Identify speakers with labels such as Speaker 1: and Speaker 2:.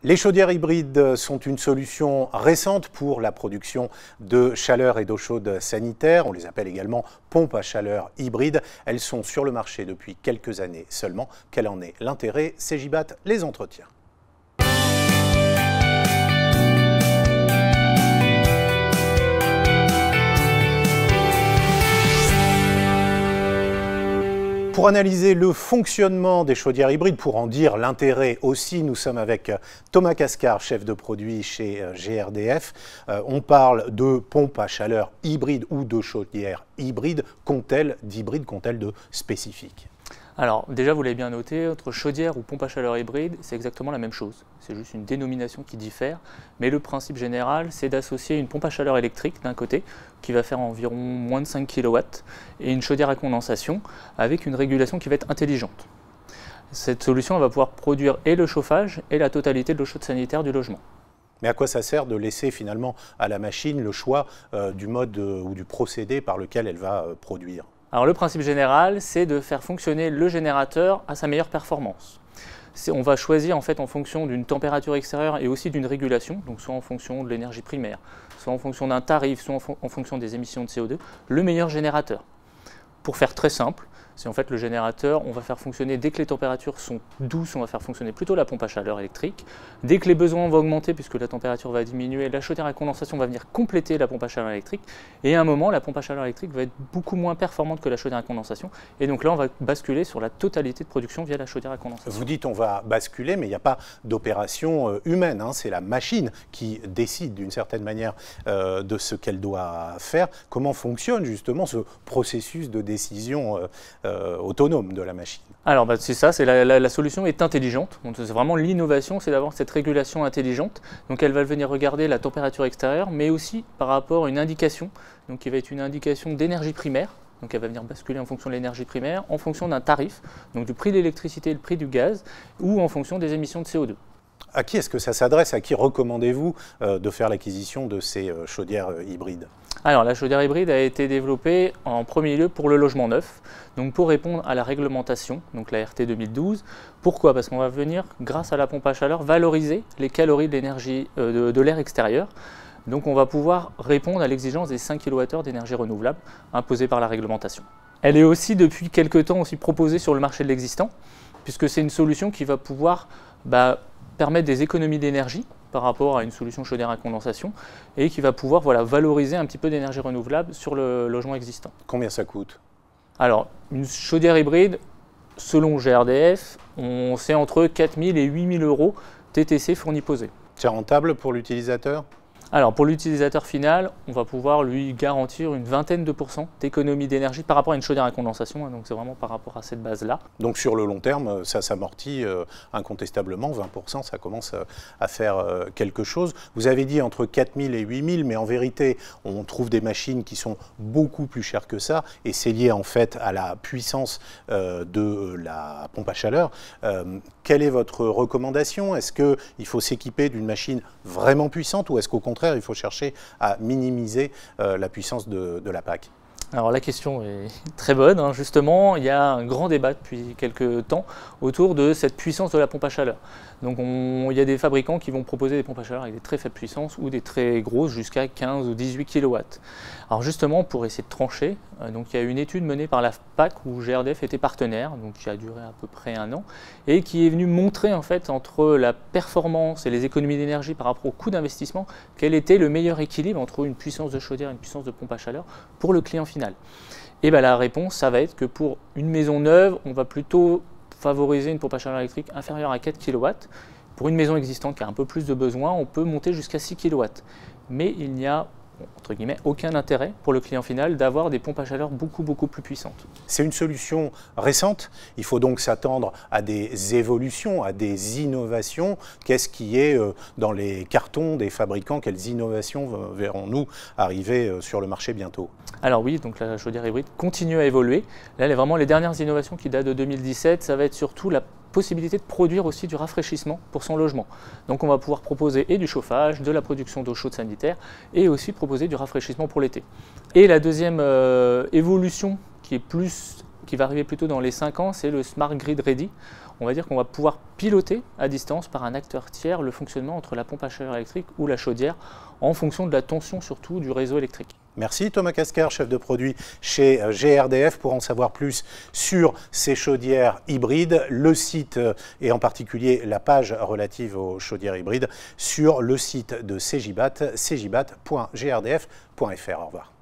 Speaker 1: Les chaudières hybrides sont une solution récente pour la production de chaleur et d'eau chaude sanitaire. On les appelle également pompes à chaleur hybrides. Elles sont sur le marché depuis quelques années seulement. Quel en est l'intérêt? Cegibat les entretient. Pour analyser le fonctionnement des chaudières hybrides, pour en dire l'intérêt aussi, nous sommes avec Thomas Cascard, chef de produit chez GRDF. On parle de pompes à chaleur hybrides ou de chaudières hybrides. Qu'ont-elles d'hybrides, qu'ont-elles de spécifiques?
Speaker 2: Alors déjà, vous l'avez bien noté, entre chaudière ou pompe à chaleur hybride, c'est exactement la même chose. C'est juste une dénomination qui diffère, mais le principe général, c'est d'associer une pompe à chaleur électrique d'un côté, qui va faire environ moins de 5 kW, et une chaudière à condensation avec une régulation qui va être intelligente. Cette solution elle va pouvoir produire et le chauffage et la totalité de l'eau chaude sanitaire du logement.
Speaker 1: Mais à quoi ça sert de laisser finalement à la machine le choix du mode ou du procédé par lequel elle va produire?
Speaker 2: Alors le principe général, c'est de faire fonctionner le générateur à sa meilleure performance. On va choisir en fait en fonction d'une température extérieure et aussi d'une régulation, donc soit en fonction de l'énergie primaire, soit en fonction d'un tarif, soit en fonction des émissions de CO2, le meilleur générateur. Pour faire très simple, c'est en fait le générateur, on va faire fonctionner, dès que les températures sont douces, on va faire fonctionner plutôt la pompe à chaleur électrique. Dès que les besoins vont augmenter, puisque la température va diminuer, la chaudière à condensation va venir compléter la pompe à chaleur électrique. Et à un moment, la pompe à chaleur électrique va être beaucoup moins performante que la chaudière à condensation. Et donc là, on va basculer sur la totalité de production via la chaudière à condensation.
Speaker 1: Vous dites on va basculer, mais il n'y a pas d'opération humaine, hein. C'est la machine qui décide d'une certaine manière de ce qu'elle doit faire. Comment fonctionne justement ce processus de décision autonome de la machine?
Speaker 2: Alors c'est ça, la solution est intelligente. C'est vraiment l'innovation, c'est d'avoir cette régulation intelligente. Donc elle va venir regarder la température extérieure, mais aussi par rapport à une indication, donc qui va être une indication d'énergie primaire. Donc elle va venir basculer en fonction de l'énergie primaire, en fonction d'un tarif, donc du prix de l'électricité et le prix du gaz, ou en fonction des émissions de CO2.
Speaker 1: À qui est-ce que ça s'adresse? À qui recommandez-vous de faire l'acquisition de ces chaudières hybrides?
Speaker 2: Alors la chaudière hybride a été développée en premier lieu pour le logement neuf, donc pour répondre à la réglementation, donc la RT 2012. Pourquoi? Parce qu'on va venir, grâce à la pompe à chaleur, valoriser les calories de l'énergie de l'air extérieur. Donc on va pouvoir répondre à l'exigence des 5 kWh d'énergie renouvelable imposée par la réglementation. Elle est aussi depuis quelques temps aussi proposée sur le marché de l'existant, puisque c'est une solution qui va pouvoir permettre des économies d'énergie par rapport à une solution chaudière à condensation et qui va pouvoir valoriser un petit peu d'énergie renouvelable sur le logement existant.
Speaker 1: Combien ça coûte? Alors,
Speaker 2: une chaudière hybride, selon GRDF, c'est entre 4 000 et 8 000 euros TTC fourni posé.
Speaker 1: C'est rentable pour l'utilisateur?
Speaker 2: Alors pour l'utilisateur final, on va pouvoir lui garantir une vingtaine de % d'économie d'énergie par rapport à une chaudière à condensation, donc c'est vraiment par rapport à cette base-là.
Speaker 1: Donc sur le long terme, ça s'amortit incontestablement, 20 %, ça commence à faire quelque chose. Vous avez dit entre 4 000 et 8 000, mais en vérité, on trouve des machines qui sont beaucoup plus chères que ça, et c'est lié en fait à la puissance de la pompe à chaleur. Quelle est votre recommandation? Est-ce qu'il faut s'équiper d'une machine vraiment puissante ou est-ce qu'au contraire, il faut chercher à minimiser la puissance de la PAC?
Speaker 2: Alors la question est très bonne, justement, il y a un grand débat depuis quelques temps autour de cette puissance de la pompe à chaleur. Donc il y a des fabricants qui vont proposer des pompes à chaleur avec des très faibles puissances ou des très grosses jusqu'à 15 ou 18 kW. Alors justement, pour essayer de trancher, donc il y a une étude menée par la PAC où GRDF était partenaire, donc qui a duré à peu près 1 an, et qui est venue montrer en fait entre la performance et les économies d'énergie par rapport au coût d'investissement, quel était le meilleur équilibre entre une puissance de chaudière et une puissance de pompe à chaleur pour le client final. Et la réponse, ça va être que pour une maison neuve, on va plutôt favoriser une pompe à chaleur électrique inférieure à 4 kW. Pour une maison existante qui a un peu plus de besoin, on peut monter jusqu'à 6 kW. Mais il n'y a, entre guillemets, aucun intérêt pour le client final d'avoir des pompes à chaleur beaucoup plus puissantes.
Speaker 1: C'est une solution récente, il faut donc s'attendre à des évolutions, à des innovations. Qu'est-ce qui est dans les cartons des fabricants? Quelles innovations verrons-nous arriver sur le marché bientôt?
Speaker 2: Alors oui, donc la chaudière hybride continue à évoluer. Là, vraiment les dernières innovations qui datent de 2017, ça va être surtout la possibilité de produire aussi du rafraîchissement pour son logement. Donc on va pouvoir proposer et du chauffage, de la production d'eau chaude sanitaire et aussi proposer du rafraîchissement pour l'été. Et la deuxième évolution qui qui va arriver plutôt dans les 5 ans, c'est le Smart Grid Ready. On va dire qu'on va pouvoir piloter à distance par un acteur tiers le fonctionnement entre la pompe à chaleur électrique ou la chaudière en fonction de la tension surtout du réseau électrique.
Speaker 1: Merci Thomas Casquer, chef de produit chez GRDF. Pour en savoir plus sur ces chaudières hybrides, le site et en particulier la page relative aux chaudières hybrides sur le site de Cegibat, cegibat.grdf.fr. Au revoir.